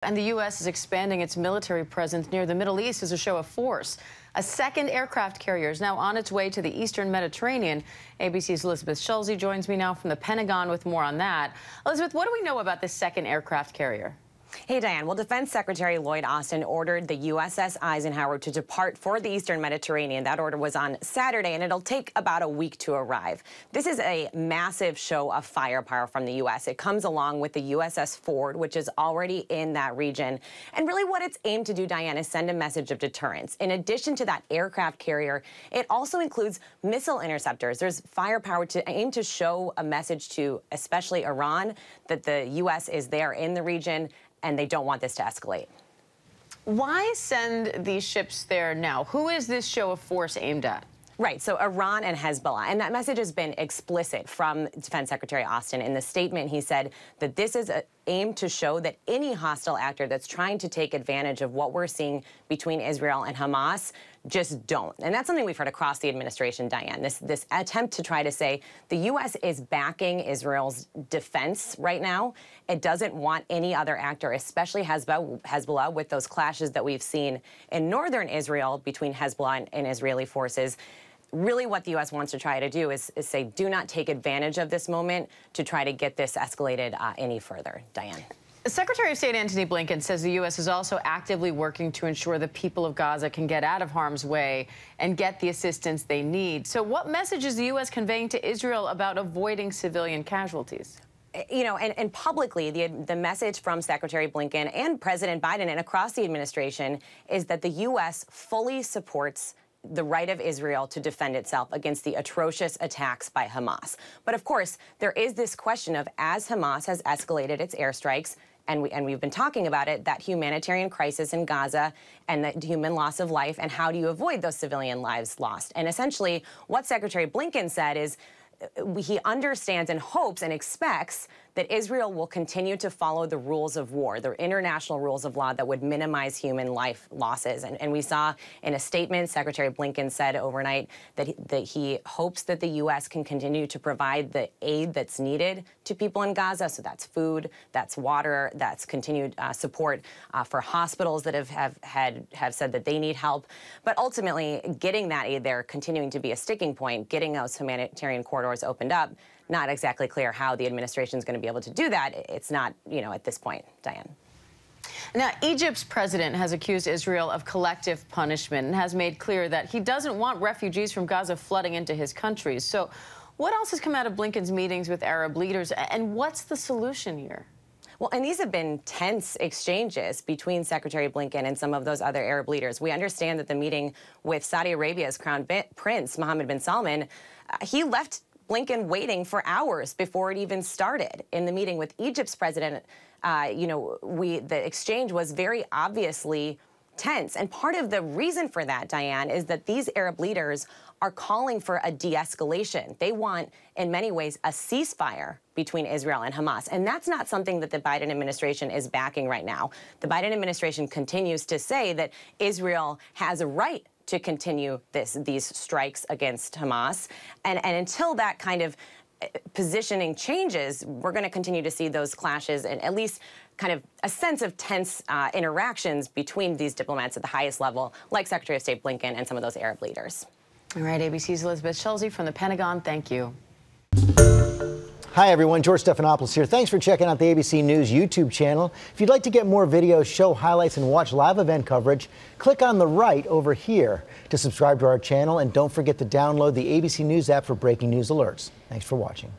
And the U.S. is expanding its military presence near the Middle East as a show of force. A second aircraft carrier is now on its way to the eastern Mediterranean. ABC's Elizabeth Schulze joins me now from the Pentagon with more on that. Elizabeth, what do we know about this second aircraft carrier? Hey, Diane. Well, Defense Secretary Lloyd Austin ordered the USS Eisenhower to depart for the eastern Mediterranean. That order was on Saturday, and it'll take about a week to arrive. This is a massive show of firepower from the U.S. It comes along with the USS Ford, which is already in that region. And really what it's aimed to do, Diane, is send a message of deterrence. In addition to that aircraft carrier, it also includes missile interceptors. There's firepower to aim to show a message to especially Iran that the U.S. is there in the region and they don't want this to escalate. Why send these ships there now? Who is this show of force aimed at? Right, so Iran and Hezbollah, and that message has been explicit from Defense Secretary Austin. In the statement, he said that this is aimed to show that any hostile actor that's trying to take advantage of what we're seeing between Israel and Hamas just don't. And that's something we've heard across the administration, Diane, this attempt to try to say the U.S. is backing Israel's defense right now. It doesn't want any other actor, especially Hezbollah, with those clashes that we've seen in northern Israel between Hezbollah and Israeli forces. Really what the U.S. wants to try to do is say, do not take advantage of this moment to try to get this escalated any further. Diane. Secretary of State Antony Blinken says the U.S. is also actively working to ensure the people of Gaza can get out of harm's way and get the assistance they need. So what message is the U.S. conveying to Israel about avoiding civilian casualties? You know, and publicly, the message from Secretary Blinken and President Biden and across the administration is that the U.S. fully supports the right of Israel to defend itself against the atrocious attacks by Hamas. But of course, there is this question of, as Hamas has escalated its airstrikes, and we've been talking about it, that humanitarian crisis in Gaza and the human loss of life, and how do you avoid those civilian lives lost? And essentially, what Secretary Blinken said is he understands and hopes and expects that Israel will continue to follow the rules of war, the international rules of law that would minimize human life losses. And we saw in a statement, Secretary Blinken said overnight that he hopes that the U.S. can continue to provide the aid that's needed to people in Gaza. So that's food, that's water, that's continued support for hospitals that have said that they need help. But ultimately, getting that aid there continuing to be a sticking point, getting those humanitarian corridors opened up. Not exactly clear how the administration is going to be able to do that. It's not, at this point, Diane. Now, Egypt's president has accused Israel of collective punishment and has made clear that he doesn't want refugees from Gaza flooding into his country. So what else has come out of Blinken's meetings with Arab leaders, and what's the solution here? Well, and these have been tense exchanges between Secretary Blinken and some of those other Arab leaders. We understand that the meeting with Saudi Arabia's Crown Prince, Mohammed bin Salman, he left Blinken waiting for hours before it even started. In the meeting with Egypt's president, the exchange was very obviously tense. And part of the reason for that, Diane, is that these Arab leaders are calling for a de-escalation. They want, in many ways, a ceasefire between Israel and Hamas. And that's not something that the Biden administration is backing right now. The Biden administration continues to say that Israel has a right to continue these strikes against Hamas. And until that kind of positioning changes, we're going to continue to see those clashes and at least kind of a sense of tense interactions between these diplomats at the highest level, like Secretary of State Blinken and some of those Arab leaders. All right, ABC's Elizabeth Schulze from the Pentagon. Thank you. Hi, everyone. George Stephanopoulos here. Thanks for checking out the ABC News YouTube channel. If you'd like to get more videos, show highlights, and watch live event coverage, click on the right over here to subscribe to our channel. And don't forget to download the ABC News app for breaking news alerts. Thanks for watching.